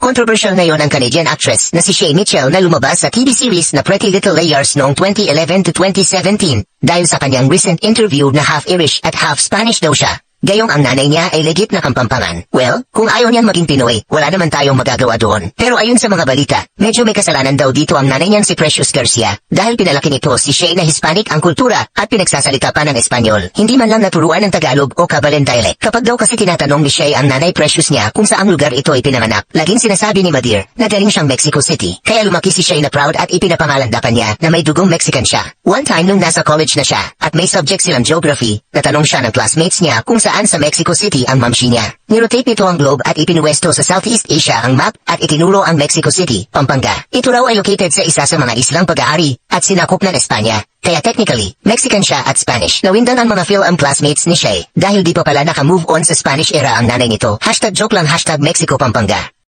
Controversial ngayon ang Canadian actress na si Shay Mitchell na lumabas sa TV series na Pretty Little Liars noong 2011 to 2017 dahil sa kanyang recent interview na half-Irish at half-Spanish daw siya. Gayong ang nanay niya ay legit na Kapampangan. Well, kung ayaw niyang maging Pinoy, wala naman tayong magagawa doon. Pero ayon sa mga balita, medyo may kasalanan daw dito ang nanay niyang si Precious Garcia dahil pinalaki nito si Shay na Hispanic ang kultura at pinagsasalita pa ng Espanyol. Hindi man lang naturuan ng Tagalog o Kabalen dialect. Kapag daw kasi tinatanong ni Shay ang nanay Precious niya kung saang lugar ito ay pinanganak, laging sinasabi ni Madir na galing siyang Mexico City. Kaya lumaki si Shay na proud at ipinapangalandakan niya na may dugong Mexican siya. One time nung nasa college na siya at may subject silang geography, natanong siya ng classmates niya kung saan sa Mexico City ang mamsi niya. Nirotate nito ang globe at ipinuwesto sa Southeast Asia ang map at itinuro ang Mexico City, Pampanga. Ito raw ay located sa isa sa mga islang pag-aari at sinakop ng Espanya. Kaya technically, Mexican siya at Spanish. Nawindan ang mga film classmates ni Shay dahil di pa pala naka-move on sa Spanish era ang nanay nito. #joke lang #Mexico Pampanga.